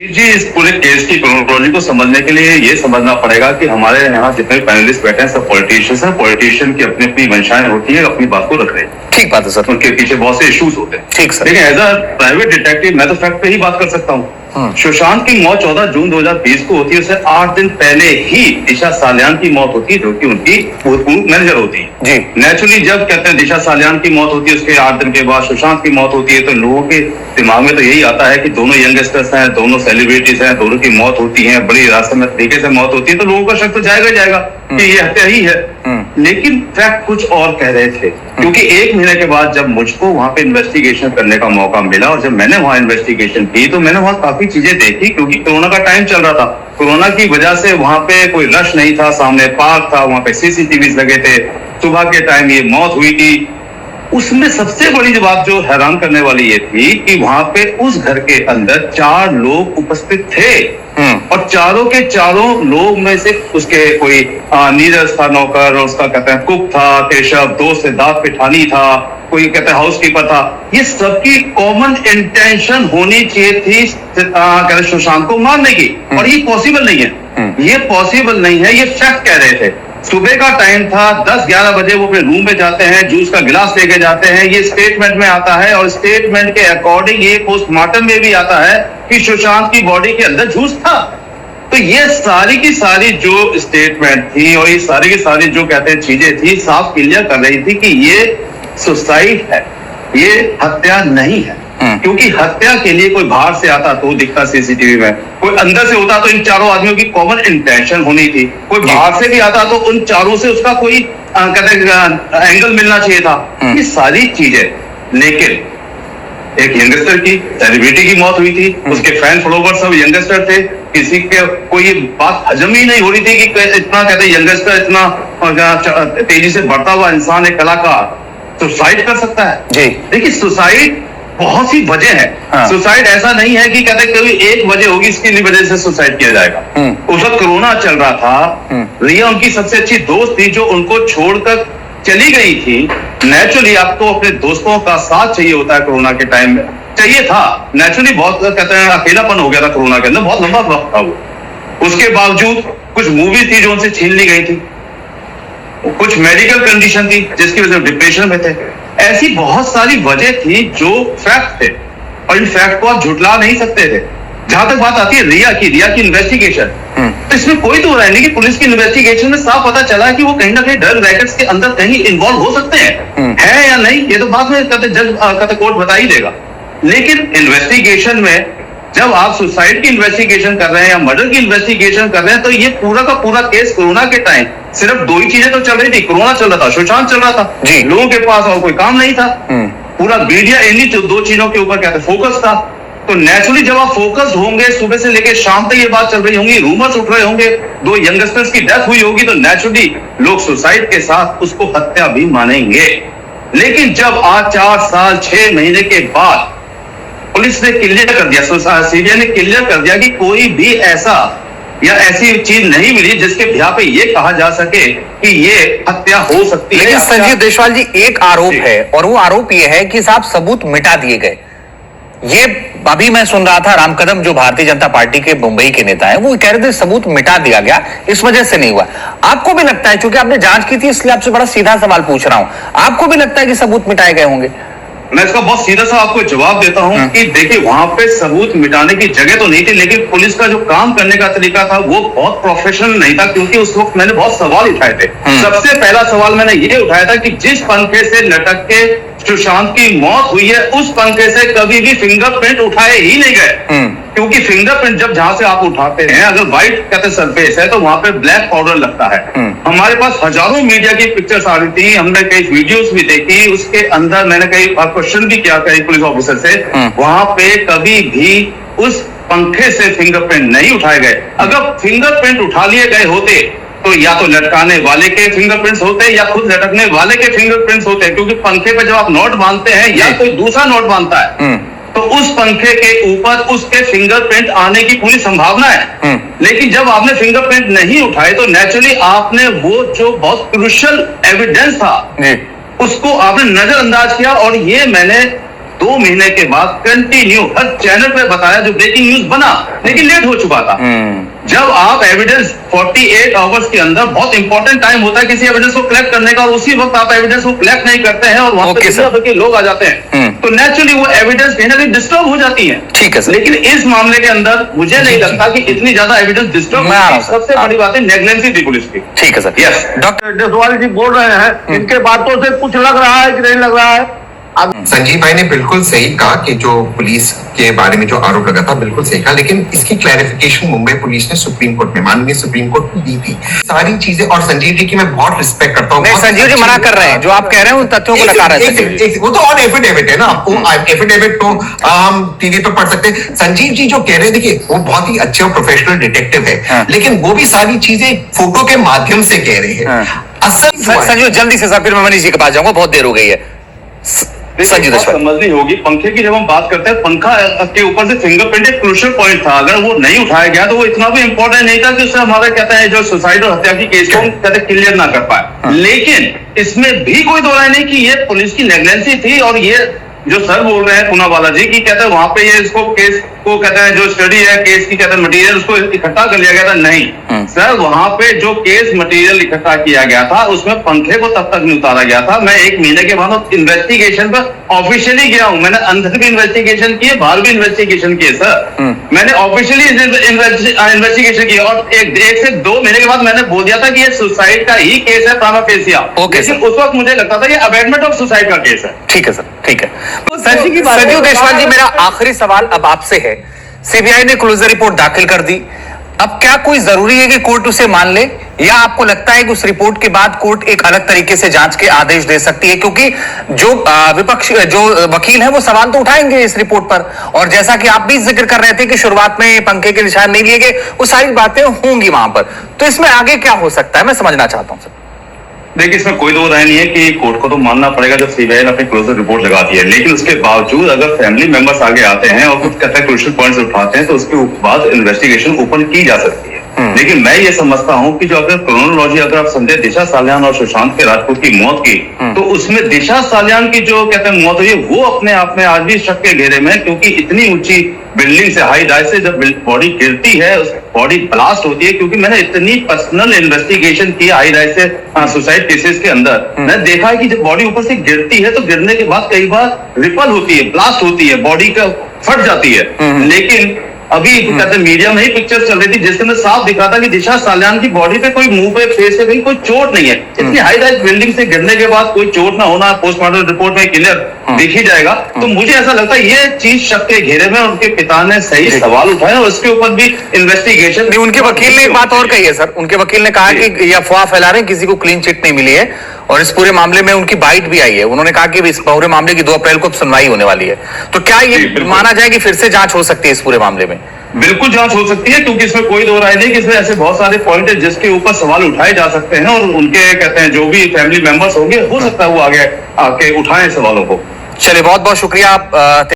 जी, इस पूरे केस की क्रोनोलॉजी को समझने के लिए ये समझना पड़ेगा कि हमारे यहाँ जितने पैनलिस्ट बैठे हैं सब पॉलिटिशियंस हैं। पॉलिटिशियन की अपनी अपनी मंशाएं होती है, अपनी बात को रख रहे हैं। ठीक बात है सर। उनके पीछे बहुत से इश्यूज होते हैं। ठीक सर। लेकिन एज अ प्राइवेट डिटेक्टिव मैं तो फैक्ट पे ही बात कर सकता हूँ। सुशांत की मौत 14 जून 2020 को होती है। उससे 8 दिन पहले ही दिशा सालियान की मौत होती है, जो कि उनकी भूतपूर्व मैनेजर होती है। जी। नेचुरली जब कहते हैं दिशा सालियान की मौत होती है, उसके 8 दिन के बाद सुशांत की मौत होती है, तो लोगों के दिमाग में तो यही आता है कि दोनों यंगस्टर्स हैं, दोनों सेलिब्रिटीज हैं, दोनों की मौत होती है, बड़ी रास्ते तरीके से मौत होती है, तो लोगों का शक तो जाएगा ही जाएगा कि ये हत्या ही है। लेकिन फैक्ट कुछ और कह रहे थे, क्योंकि 1 महीने के बाद जब मुझको वहां पे इन्वेस्टिगेशन करने का मौका मिला और जब मैंने वहां इन्वेस्टिगेशन की तो मैंने वहां काफी चीजें देखी, क्योंकि कोरोना का टाइम चल रहा था। कोरोना की वजह से वहां पे कोई रश नहीं था, सामने पार्क था, वहां पे सीसीटीवी लगे थे। सुबह के टाइम ये मौत हुई थी। उसमें सबसे बड़ी बात जो हैरान करने वाली ये थी कि वहां पे उस घर के अंदर 4 लोग उपस्थित थे और चारों के चारों लोग में से उसके कोई नीरज था नौकर, और उसका कहते हैं कुक था, केशव दोस्त सिद्धार्थ पिठानी था, कोई कहते हैं हाउसकीपर था। ये सबकी कॉमन इंटेंशन होनी चाहिए थी कहते सुशांत को मारने की, और ये पॉसिबल नहीं है। ये पॉसिबल नहीं है, ये फैक्ट कह रहे थे। सुबह का टाइम था, 10-11 बजे वो अपने रूम में जाते हैं, जूस का गिलास लेके जाते हैं। ये स्टेटमेंट में आता है और स्टेटमेंट के अकॉर्डिंग ये पोस्टमार्टम में भी आता है कि सुशांत की बॉडी के अंदर जूस था। तो ये सारी की सारी जो स्टेटमेंट थी और ये सारी की सारी जो कहते हैं चीजें थी, साफ क्लियर कर रही थी कि ये सुसाइड है, ये हत्या नहीं है। क्योंकि हत्या के लिए कोई बाहर से आता तो दिखता सीसीटीवी में, कोई अंदर से होता तो इन चारों आदमियों की कॉमन इंटेंशन होनी थी, कोई बाहर से भी आता तो उन चारों से उसका कोई कहते एंगल मिलना चाहिए था। ये सारी चीजें। लेकिन एक यंगस्टर की, सेलिब्रिटी की मौत हुई थी, उसके फैन फॉलोवर सब यंगस्टर थे, किसी के कोई बात हजम ही नहीं हो रही थी कि इतना कहते यंगस्टर, इतना तेजी से बढ़ता हुआ इंसान, एक कलाकार सुसाइड कर सकता है। जी। देखिए, सुसाइड बहुत सी वजह है। हाँ। सुसाइड ऐसा नहीं है कि कहते कभी एक वजह होगी इसकी वजह से सुसाइड किया जाएगा। उस वक्त कोरोना चल रहा था, रिया उनकी सबसे अच्छी दोस्त थी जो उनको छोड़कर चली गई थी। नेचुरली आपको अपने दोस्तों का साथ चाहिए होता है, कोरोना के टाइम में चाहिए था। नेचुरली बहुत कहते हैं अकेलापन हो गया था कोरोना के अंदर, बहुत लंबा वक्त था वो। उसके बावजूद कुछ मूवी थी जो उनसे छीन ली गई थी, कुछ मेडिकल कंडीशन थी जिसकी वजह से डिप्रेशन में थे। ऐसी बहुत सारी वजह थी जो फैक्ट थे, और इन फैक्ट को आप झुटला नहीं सकते थे। जहां तक बात आती है रिया की इन्वेस्टिगेशन, तो इसमें कोई तो नहीं कि पुलिस की इन्वेस्टिगेशन में साफ पता चला कि वो कहीं ना कहीं ड्रग रैकेट्स के अंदर कहीं इन्वॉल्व हो सकते हैं। है या नहीं ये तो बाद में कहते जज कहते कोर्ट बता ही देगा। लेकिन इन्वेस्टिगेशन में जब आप सुसाइड की इन्वेस्टिगेशन कर रहे हैं या मर्डर की इन्वेस्टिगेशन कर रहे हैं, तो ये पूरा का पूरा केस कोरोना के टाइम सिर्फ 2 ही चीजें तो चल रही थी। कोरोना चल रहा था, सुशांत चल रहा था जी। लोगों के पास और कोई काम नहीं था। पूरा मीडिया इन्हीं 2 चीजों के ऊपर कहते फोकस था। तो नेचुरली जब आप फोकस्ड होंगे, सुबह से लेकर शाम तक ये बात चल रही होंगी, रूमर्स उठ रहे होंगे, 2 यंगस्टर्स की डेथ हुई होगी, तो नेचुरली लोग सुसाइड के साथ उसको हत्या भी मानेंगे। लेकिन जब आज 4 साल 6 महीने के बाद पुलिस ने क्लियर कर दिया, सीबीआई ने क्लियर कर दिया कि कोई भी ऐसा या ऐसी चीज नहीं मिली जिसके बिहार पे ये कहा जा सके कि ये हत्या हो सकती है। लेकिन संजीव देशवाल जी, एक आरोप है और वो आरोप ये है कि साहब सबूत मिटा दिए गए। ये अभी मैं सुन रहा था, राम कदम जो भारतीय जनता पार्टी के मुंबई के नेता है, वो कह रहे थे सबूत मिटा दिया गया, इस वजह से नहीं हुआ। आपको भी लगता है, क्योंकि आपने जांच की थी इसलिए आपसे बड़ा सीधा सवाल पूछ रहा हूं, आपको भी लगता है कि सबूत मिटाए गए होंगे? मैं इसका बहुत सीधा सा आपको जवाब देता हूं कि देखिए, वहां पे सबूत मिटाने की जगह तो नहीं थी, लेकिन पुलिस का जो काम करने का तरीका था वो बहुत प्रोफेशनल नहीं था। क्योंकि उस वक्त मैंने बहुत सवाल उठाए थे। सबसे पहला सवाल मैंने ये उठाया था कि जिस पंखे से लटक के सुशांत की मौत हुई है, उस पंखे से कभी भी फिंगरप्रिंट उठाए ही नहीं गए। क्योंकि फिंगरप्रिंट जब जहां से आप उठाते हैं, अगर व्हाइट कहते सरफेस है तो वहां पे ब्लैक पाउडर लगता है। हमारे पास हजारों मीडिया की पिक्चर्स आ रही थी, हमने कई वीडियोस भी देखी, उसके अंदर मैंने कई क्वेश्चन भी किया कई पुलिस ऑफिसर से, वहां पे कभी भी उस पंखे से फिंगरप्रिंट नहीं उठाए गए। अगर फिंगरप्रिंट उठा लिए गए होते तो या तो लटकाने वाले के फिंगरप्रिंट्स होते या खुद लटकने वाले के फिंगरप्रिंट्स होते, क्योंकि पंखे पे जब आप नोट बांधते हैं या कोई दूसरा नोट बांधता है तो उस पंखे के ऊपर उसके फिंगरप्रिंट आने की पूरी संभावना है। लेकिन जब आपने फिंगरप्रिंट नहीं उठाए तो नेचुरली आपने वो जो बहुत क्रूशियल एविडेंस था उसको आपने नजरअंदाज किया। और ये मैंने 2 महीने के बाद कंटिन्यू हर चैनल पे बताया, जो ब्रेकिंग न्यूज बना लेकिन लेट हो चुका था। जब आप एविडेंस 48 आवर्स के अंदर, बहुत इंपॉर्टेंट टाइम होता है किसी एविडेंस को कलेक्ट करने का, और उसी वक्त आप एविडेंस को कलेक्ट नहीं करते हैं और वहां पे दुनिया भर के लोग आ जाते हैं, तो नेचुरली वो एविडेंस कहीं ना कहीं डिस्टर्ब हो जाती है। ठीक है सर। लेकिन इस मामले के अंदर मुझे नहीं लगता कि इतनी ज्यादा एविडेंस डिस्टर्ब होगी। सबसे बड़ी बात है नेग्लिजेंसी थी पुलिस की। ठीक है सर। यस, डॉक्टर जसवाल जी बोल रहे हैं, इनके बातों से कुछ लग रहा है कि नहीं लग रहा है? अब संजीव भाई ने बिल्कुल सही कहा कि जो पुलिस के बारे में जो आरोप लगा था बिल्कुल सही कहा, लेकिन इसकी क्लैरिफिकेशन मुंबई पुलिस ने सुप्रीम कोर्ट में, माननीय सुप्रीम कोर्ट में दी थी सारी चीजें। और संजीव जी की मैं बहुत रिस्पेक्ट करता हूँ। संजीव जी मना कर रहे हैं, जो आप कह रहे हैं उन तथ्यों को लगा रहे हैं। वो तो ऑन एफिडेविट है ना, आपको एफिडेविट तो हम टीवी पर पढ़ सकते हैं। संजीव जी जो कह रहे हैं, देखिए वो बहुत ही अच्छे और प्रोफेशनल डिटेक्टिव है, लेकिन वो भी सारी चीजें फोटो के माध्यम से कह रहे हैं। असल संजीव जल्दी से सर, फिर मैं मनीष जी के पास जाऊंगा, बहुत देर हो गई है। समझनी होगी, पंखे की जब हम बात करते हैं, पंखा के ऊपर से फिंगरप्रिंट एक क्रूशियल पॉइंट था। अगर वो नहीं उठाया गया तो वो इतना भी इंपॉर्टेंट नहीं था कि उससे हमारा कहते हैं जो सुसाइड और हत्या की केस को हम कहते क्लियर ना कर पाए। लेकिन इसमें भी कोई दो राय नहीं कि ये पुलिस की नेग्लिजेंसी थी। और ये जो सर बोल रहे हैं पूनावाला जी की, कहते हैं वहां पे ये इसको केस को कहते हैं जो स्टडी है केस की, कहते हैं मटेरियल उसको इकट्ठा कर लिया गया था। नहीं सर, वहां पे जो केस मटेरियल इकट्ठा किया गया था उसमें पंखे को तब तक नहीं उतारा गया था। मैं 1 महीने के बाद इन्वेस्टिगेशन पर ऑफिशियली गया हूं। मैंने अंदर भी इन्वेस्टिगेशन किए, बाहर भी इन्वेस्टिगेशन किए सर। मैंने ऑफिशियली इन्वेस्टिगेशन किया और एक से 2 महीने के बाद मैंने बोल दिया था कि ये सुसाइड का ही केस है, प्रामा फेसिया। लेकिन उस वक्त मुझे लगता था ये अबेटमेंट ऑफ सुसाइड का केस है। ठीक है सर, ठीक है। संजीव देशवाल जी, मेरा आखिरी सवाल अब आपसे है। सीबीआई ने क्लोजर रिपोर्ट दाखिल कर दी, अब क्या कोई जरूरी है कि कोर्ट उसे मान ले, या आपको लगता है कि उस रिपोर्ट के बाद कोर्ट एक अलग तरीके से जांच के आदेश दे सकती है? क्योंकि जो विपक्ष जो वकील है वो सवाल तो उठाएंगे इस रिपोर्ट पर, और जैसा कि आप भी जिक्र कर रहे थे कि शुरुआत में पंखे के निशान नहीं लिए गए, वो सारी बातें होंगी वहां पर, तो इसमें आगे क्या हो सकता है, मैं समझना चाहता हूं सर। देखिए, इसमें कोई दो राय नहीं है कि कोर्ट को तो मानना पड़ेगा जब सीबीआई ने अपनी क्लोजर रिपोर्ट लगाती है। लेकिन उसके बावजूद अगर फैमिली मेंबर्स आगे आते हैं और कुछ कहते हैं क्रूशियल पॉइंट्स उठाते हैं तो उसके बाद इन्वेस्टिगेशन ओपन की जा सकती है। लेकिन मैं ये समझता हूं कि जो अगर क्रोनोलॉजी अगर आप समझे दिशा सालियान और सुशांत के राजपूत की मौत की, तो उसमें दिशा सालियान की जो कहते हैं मौत हुई वो अपने आप में आज भी शक के घेरे में, क्योंकि इतनी ऊंची बिल्डिंग से, हाई राइज से जब बॉडी गिरती है, बॉडी ब्लास्ट होती है। क्योंकि मैंने इतनी पर्सनल इन्वेस्टिगेशन की हाई राइज से सुसाइड केसेस के अंदर, मैंने देखा है कि जब बॉडी ऊपर से गिरती है तो गिरने के बाद कई बार रिपल होती है, ब्लास्ट होती है, बॉडी का फट जाती है। लेकिन अभी कहते मीडिया में ही पिक्चर चल रही थी जिसके अंदर साफ दिखा था कि दिशा सालियान की बॉडी पे कोई, मुंह पे, फेस पे कहीं कोई चोट नहीं है। इतनी हाई राइज बिल्डिंग से गिरने के बाद कोई चोट ना होना पोस्टमार्टम रिपोर्ट में क्लियर दिख ही जाएगा। तो मुझे ऐसा लगता है ये चीज शक के घेरे में, उनके पिता ने सही सवाल उठाए और उसके ऊपर भी इन्वेस्टिगेशन। उनके वकील ने एक बात और कही है सर, उनके वकील ने कहा कि ये अफवाह फैला रहे हैं, किसी को क्लीन चिट नहीं मिली है, और इस पूरे मामले में उनकी बाइट भी आई है। उन्होंने कहा कि इस पूरे मामले की 2 अप्रैल को सुनवाई होने वाली है। तो क्या ये माना जाए कि फिर से जांच हो सकती है इस पूरे मामले में? बिल्कुल जांच हो सकती है, क्योंकि इसमें कोई दो राय नहीं कि इसमें ऐसे बहुत सारे पॉइंट है जिसके ऊपर सवाल उठाए जा सकते हैं, और उनके कहते हैं जो भी फैमिली मेंबर्स होंगे, हो सकता है वो आगे आके उठाएं सवालों को। चलिए, बहुत बहुत शुक्रिया आप